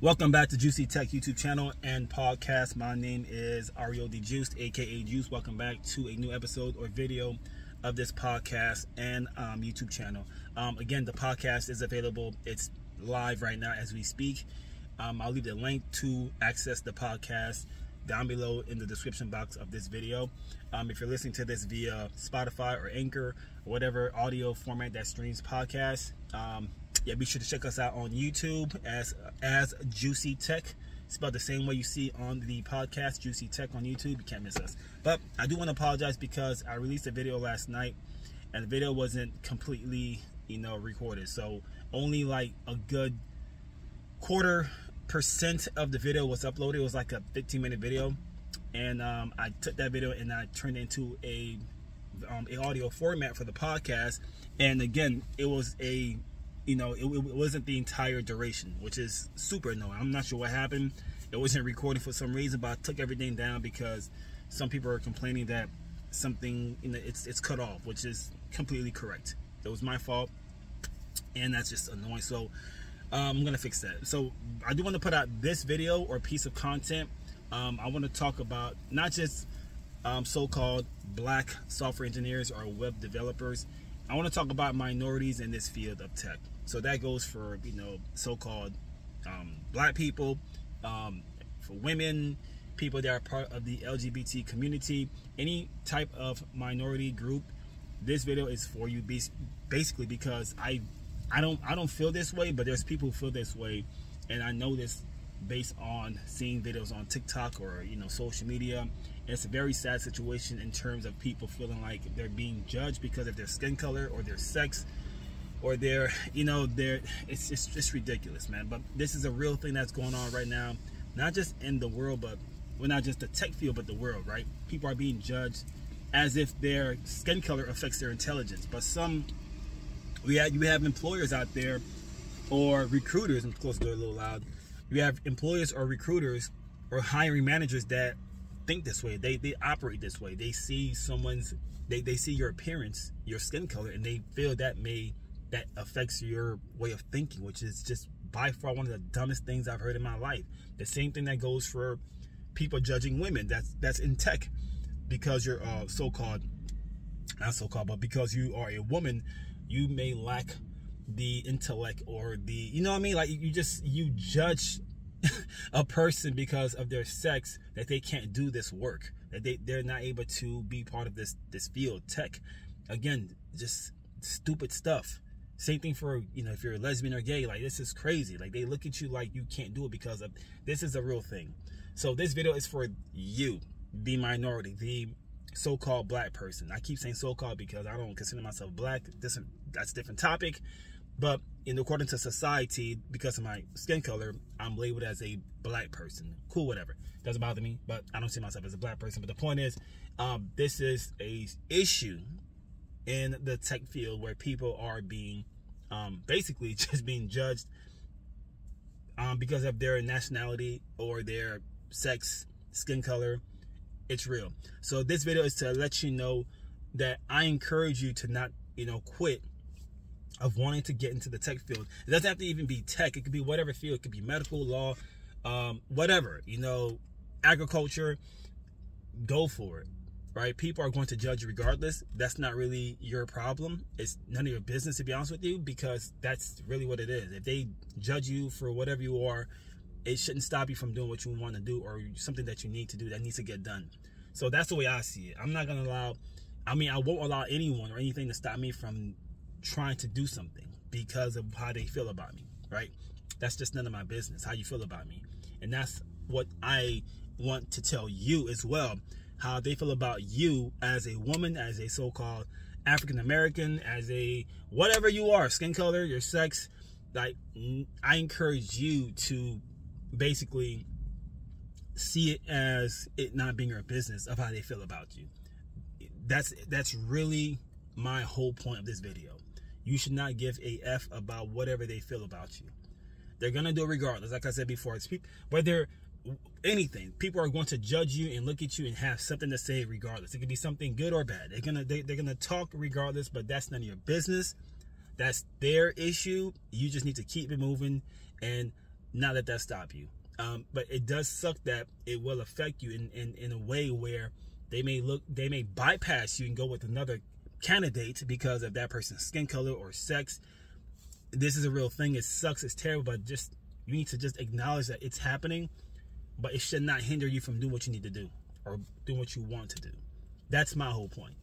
Welcome back to Juicy Tech YouTube channel and podcast. My name is REOD Juiced, aka Juice. Welcome back to a new episode or video of this podcast and YouTube channel. Again, the podcast is available. It's live right now as we speak. I'll leave the link to access the podcast down below in the description box of this video. If you're listening to this via Spotify or Anchor or whatever audio format that streams podcasts, yeah, be sure to check us out on YouTube as Juicy Tech. Spelled the same way you see on the podcast, Juicy Tech on YouTube. You can't miss us. But I do want to apologize because I released a video last night and the video wasn't completely, recorded. So only like a good 0.25% of the video was uploaded. It was like a 15-minute video, and I took that video and I turned it into a audio format for the podcast. And again, it was a it wasn't the entire duration, which is super annoying. I'm not sure what happened. It wasn't recording for some reason, but I took everything down because some people are complaining that something, it's cut off, which is completely correct. It was my fault, and that's just annoying. So I'm gonna fix that. So I do want to put out this video or piece of content. I want to talk about not just so-called black software engineers or web developers. I want to talk about minorities in this field of tech. So that goes for, so-called black people, for women, people that are part of the LGBT community, any type of minority group. This video is for you, basically, because I don't feel this way, but there's people who feel this way, and I know this based on seeing videos on TikTok or social media. It's a very sad situation in terms of people feeling like they're being judged because of their skin color or their sex or their it's just ridiculous, man. But this is a real thing that's going on right now, not just in the world, but not just the tech field, but the world, right? People are being judged as if their skin color affects their intelligence. But you have employers out there, or recruiters, I'm close to it a little loud. You have employers or recruiters or hiring managers that think this way. They operate this way. They see they see your appearance, your skin color, and they feel that affects your way of thinking, which is just by far one of the dumbest things I've heard in my life. The same thing that goes for people judging women. That's in tech, because you're not so-called, but because you are a woman, you may lack the intellect or the, like you judge a person because of their sex, that they can't do this work, that they're not able to be part of this field, tech. Again, just stupid stuff. Same thing for if you're a lesbian or gay. Like, this is crazy. Like, they look at you like you can't do it because of this. Is a real thing. So this video is for you, the minority, the so-called black person. I keep saying so-called because I don't consider myself black. That's a different topic. But according to society, because of my skin color, I'm labeled as a black person. Cool, whatever. Doesn't bother me, but I don't see myself as a black person. But the point is, this is a issue in the tech field where people are being basically just being judged because of their nationality or their sex, skin color. It's real. So this video is to let you know that I encourage you to not, quit of wanting to get into the tech field. It doesn't have to even be tech. It could be whatever field. It could be medical, law, whatever, agriculture. Go for it, right? People are going to judge you regardless. That's not really your problem. It's none of your business, to be honest with you, because that's really what it is. If they judge you for whatever you are, it shouldn't stop you from doing what you want to do or something that you need to do that needs to get done. So that's the way I see it. I'm not going to allow, I won't allow anyone or anything to stop me from trying to do something because of how they feel about me, right? That's just none of my business, how you feel about me. And that's what I want to tell you as well, how they feel about you as a woman, as a so-called African-American, as a whatever you are, skin color, your sex. Like, I encourage you to basically see it as it not being your business of how they feel about you. That's really my whole point of this video. You should not give a F about whatever they feel about you. They're gonna do it regardless. Like I said before, it's people, whether anything, people are going to judge you and look at you and have something to say regardless. It could be something good or bad. They're gonna talk regardless, but that's none of your business. That's their issue. You just need to keep it moving and not let that stop you. But it does suck that it will affect you in a way where they may bypass you and go with another candidate because of that person's skin color or sex. This is a real thing. It sucks. It's terrible. But just you need to just acknowledge that it's happening. But it should not hinder you from doing what you need to do or doing what you want to do. That's my whole point.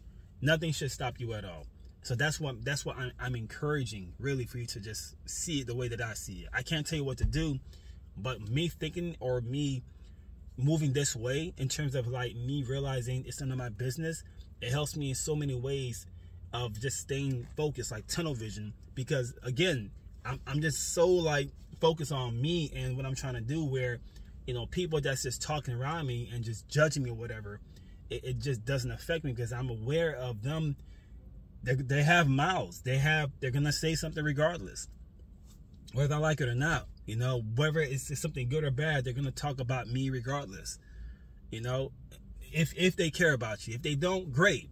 Nothing should stop you at all. So that's what I'm encouraging, really, for you to just see it the way that I see it. I can't tell you what to do, but me thinking or me moving this way in terms of like me realizing it's none of my business, it helps me in so many ways of just staying focused, like tunnel vision. Because again, I'm just so like focused on me and what I'm trying to do, where, you know, people that's just talking around me and just judging me or whatever, it just doesn't affect me because I'm aware of them. They have mouths. They're gonna say something regardless, whether I like it or not. You know, whether it's something good or bad, they're gonna talk about me regardless. You know, if they care about you. If they don't, great.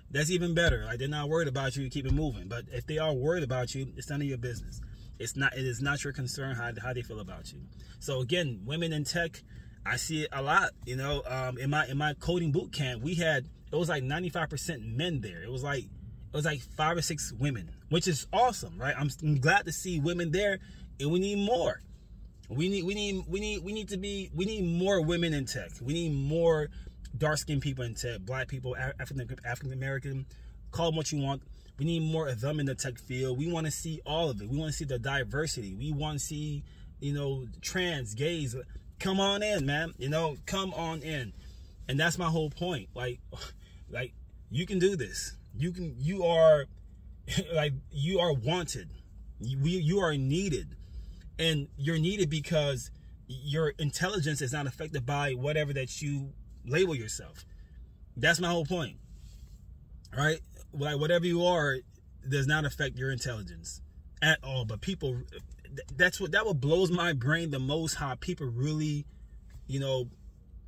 That's even better. Like, they're not worried about you, keep it moving. But if they are worried about you, it's none of your business. It is not your concern how they feel about you. So again, women in tech, I see it a lot. You know, in my coding boot camp, it was like 95% men there. It was like 5 or 6 women, which is awesome, right? I'm glad to see women there, and we need more. We need more women in tech. We need more dark-skinned people in tech, black people, African American, call them what you want. We need more of them in the tech field. We want to see all of it. We want to see the diversity. We want to see, you know, trans, gays. Come on in, man. You know, come on in. And that's my whole point. Like you can do this. You are wanted. You are needed. And you're needed because your intelligence is not affected by whatever that you label yourself. That's my whole point. Right? Like, whatever you are does not affect your intelligence at all. But people, that what blows my brain the most, how people really, you know,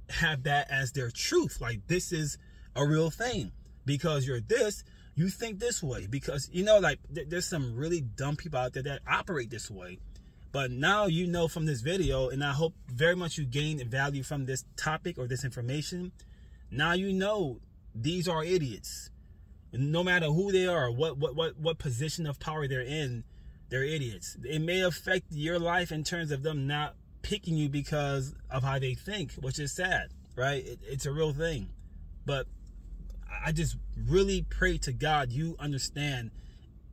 have that as their truth. Like, this is a real thing. Because you're this, you think this way. Because, you know, like, there's some really dumb people out there that operate this way. But now you know from this video, and I hope very much you gain value from this topic or this information. Now you know these are idiots. No matter who they are, what position of power they're in, they're idiots. It may affect your life in terms of them not picking you because of how they think, which is sad, right? It's a real thing. But I just really pray to God you understand,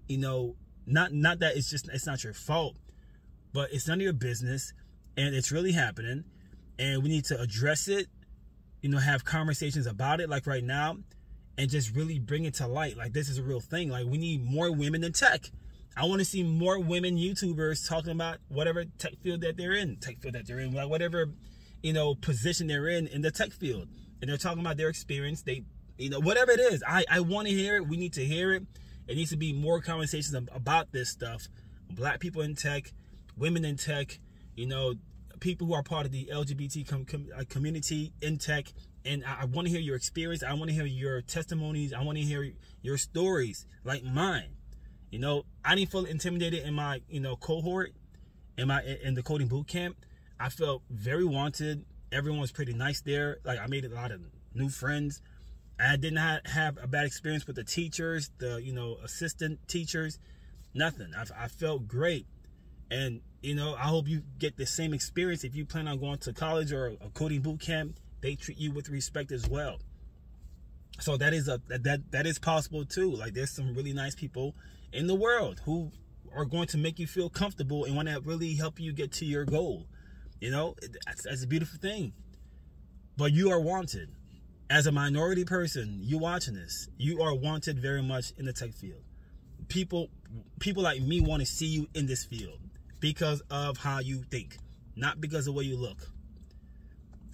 you know, not that it's not your fault, but it's none of your business, and it's really happening, and we need to address it, you know, have conversations about it, like right now, and just really bring it to light. Like, this is a real thing. Like, we need more women in tech. I want to see more women YouTubers talking about whatever tech field that they're in, like whatever, you know, position they're in the tech field, and they're talking about their experience. They, you know, whatever it is, I want to hear it. We need to hear it. It needs to be more conversations about this stuff. Black people in tech, women in tech, you know, people who are part of the LGBT community in tech. And I want to hear your experience. I want to hear your testimonies. I want to hear your stories like mine. You know, I didn't feel intimidated in my, you know, cohort, in the coding boot camp. I felt very wanted. Everyone was pretty nice there. Like, I made a lot of new friends. I did not have a bad experience with the teachers, the, you know, assistant teachers, nothing. I felt great. And, you know, I hope you get the same experience if you plan on going to college or a coding boot camp. They treat you with respect as well. So that is possible too. Like, there's some really nice people in the world who are going to make you feel comfortable and want to really help you get to your goal. You know, that's a beautiful thing. But you are wanted. As a minority person, you watching this, you are wanted very much in the tech field. People like me want to see you in this field because of how you think, not because of the way you look.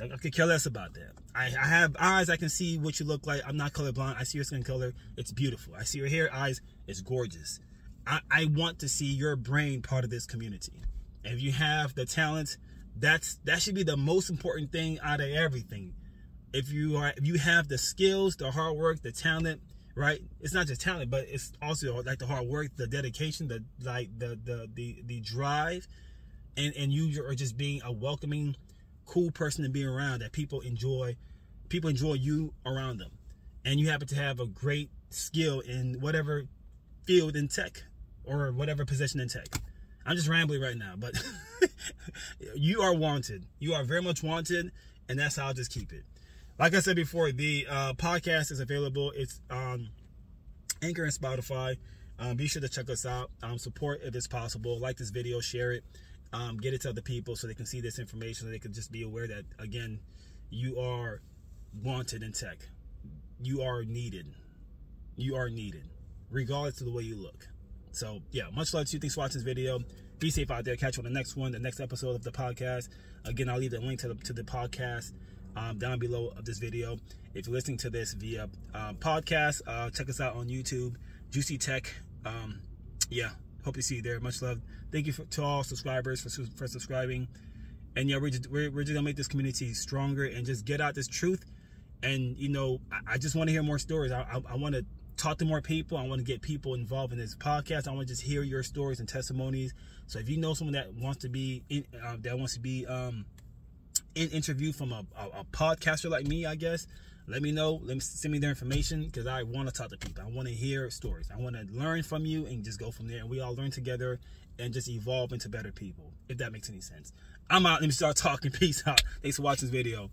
I could care less about that. I have eyes, I can see what you look like. I'm not colorblind. I see your skin color. It's beautiful. I see your hair, eyes. It's gorgeous. I want to see your brain part of this community. And if you have the talent, that should be the most important thing out of everything. If you have the skills, the hard work, the talent, right? It's not just talent, but it's also like the hard work, the dedication, the drive. and you are just being a welcoming, cool person to be around, that people enjoy you around them, and you happen to have a great skill in whatever field in tech or whatever position in tech. I'm just rambling right now, but you are wanted. You are very much wanted, and that's how I'll just keep it. Like I said before, the podcast is available. It's on Anchor and Spotify. Be sure to check us out. Support if it's possible. Like this video, share it, get it to other people so they can see this information, so they can just be aware that, again, you are wanted in tech. You are needed. You are needed, regardless of the way you look. So, yeah, much love to you. Thanks for watching this video. Be safe out there. Catch you on the next one, the next episode of the podcast. Again, I'll leave the link to the podcast down below of this video. If you're listening to this via podcast, check us out on YouTube, Juicy Tech. Yeah, hope to see you there. Much love. Thank you to all subscribers for subscribing. And yeah, we're just gonna make this community stronger and just get out this truth. And you know, I just want to hear more stories. I want to talk to more people. I want to get people involved in this podcast. I want to just hear your stories and testimonies. So if you know someone that wants to be interviewed from a podcaster like me, I guess, let me know. Send me their information, because I want to talk to people. I want to hear stories. I want to learn from you and just go from there. And we all learn together and just evolve into better people, if that makes any sense. I'm out. Let me start talking. Peace out. Thanks for watching this video.